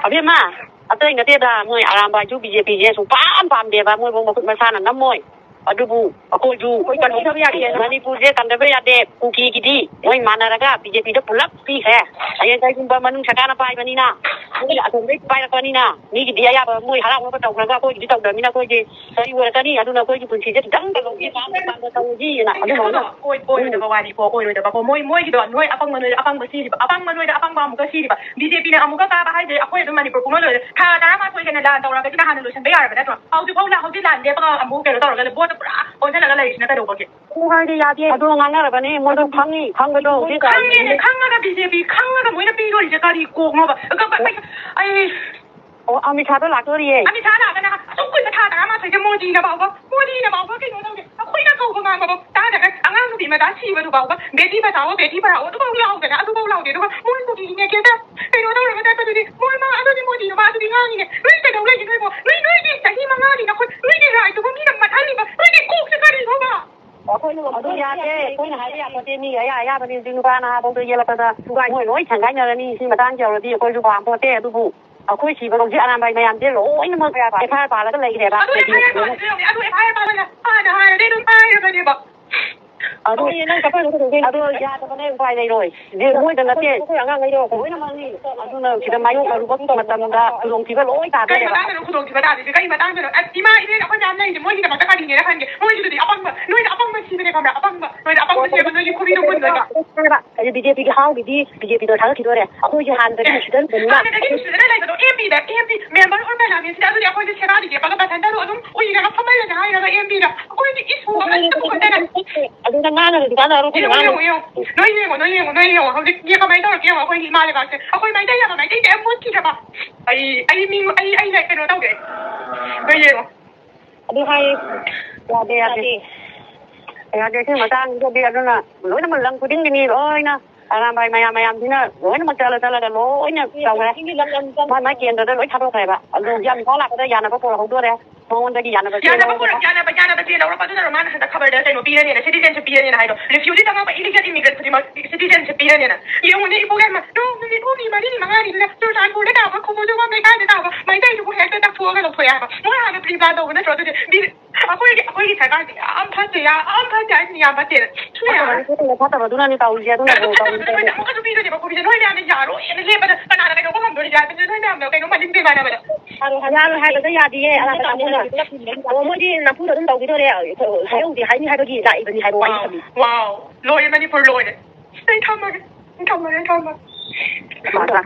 Abi ma, atau ingat dia mui aram baju BJP je pam dia ba mui bong makut masana nam mui. Adubu, aku ju, koi kan kita biar Manipur je kan debe ade kuki gidi, mui mana raga BJP dah pulak pi hai. Ayah saya jumpa manung sakana pai banina. Mui atom baik pai banina. Ni dia ya mui haram apa tahu raga koi gidi tahu dah mina koi je. Saya buat tadi adu nak koi ju kunci je dang kalau dia pam tahu je nak. Adu mana? Koi dah bawa di koi dah bawa mui gitu. Noi apang besi, apang dah apang bawa muka sih. BJP ni amuka kah bahaya je. Aku itu Manipur kumalo. Kah darah masuk ke dalam tahu raga kita hanya lusan bayar betul. Aku tu kau lah dia pun amuka kalau tahu raga buat Orang nak lagi nak tahu apa? Orang dia dia. Aduh ngana apa ni? Modal kangi, betul. Kang ada BJP, kang ada mana pilih je kali kau ngapa? Oh, Amit Shah tu lak tu dia. Amit Shah nak kan? Sungguh tak ada ramai saja Modi nak bawa, kita tahu ke? Aku nak kau kau ngapa? Tak ada kan? Angan tu di mana sih betul bawa? Beti bertahu tu bawa lau kan? Tu bawa lau dia tu. Mui tu di ni kita. Pero tahu orang kata tu di. Mui mah ada di Modi tu bawa tu di ngang ni. Mui tak tahu lagi tu mo. Mui di tak hilang lagi nak. Mui di rai tu mui nak mati ni ba. Mui di kok sekali tu ba. Aku ni aduh ya je, kau ni hari apa ni? Ya, apa ni tinggal na, bawa tu je lah pada. Suka mui cangkai ni si macam jauh dia kau juga ampo te tu bu. Aku isi belum si anak bayi macam dia loh, ini mana FIR bala tu lagi deh. Aduh FIR bala na. Ada dia tu FIR bala dia ba. Aduh ini nak apa tu? Aduh ya tu mana upaya ni loh. Dia mui dengan dia, aku yang angin loh. Mui nama ni. Aduh nak kita mayu kalau buat tu macam mana? Belum tiba loh tak. Kaya matang tu belum tiba dah. Kaya matang tu. Ima ini apa jam ni? Mui kita macam kali ni dah kan? Mui tu di apang ba. Noi apang ba sih ni kamera apang ba. Noi apang ba sih noi kubi tu pun dah. Ada BJP ke hau BJP tu sangat kita deh. Aku je hand dari sudan benar. Ada dari sudan lagi tu MP member orang dah ni. Sudah tu dia aku je cakap dia. Kalau pasal tu adum, oi nak apa malah dah. Ada MP dah. Aku ini isu. Aku bukan dah. Aduh ngana di mana harus ngana. Noi yang. Aku dia kau main tahu dia aku ini malah kan. Aku main dia apa main dia pun kita ba. Ai nak kena tahu ke. Noi yang. Aduh hai. Ya dia tu macam dia tu na. Noi nama lang puding ni oi na. Alam bayi mayam ni na. Noi nama cala dah loi na. Tahu ke? Mana kian dah loi thapa saya ba. Aduh jam kolak dah yana apa pun aku tu deh. Mohon lagi yana betul. Yana betul. Orang pada orang mana hendak khabar dah saya pilih ni. Citizenship pilih ni na. Refugee tengah apa illegal immigrant citizenship pilih ni na. Yang ni ibu kan mah. Ni mari ni mangai ni. Terus aku dah tahu. Aku pun juga mereka dah tahu. Mereka itu pun hendak tak tua kan tua apa. Mereka ada pribadi tu. Nak terus tu. Aku ini cakap ampatnya ni ampatnya. Aku kata betul ni tahu dia tu. Muka tu pilih dia. Aku pilih. Noi ni ada jaro. Ini lepas tu. Kan ada kau kan boleh jadi. Noi ni ada kau maling di mana mana. Aduh hai tu ya dia. Anak kamu na. Kamu di nampu tu tahu gitu deh. Saya udah hai ni hai bagi dah ini hai bawa ini. Wow. Lawyer Manipur lawyer. Ini kamu. Masa.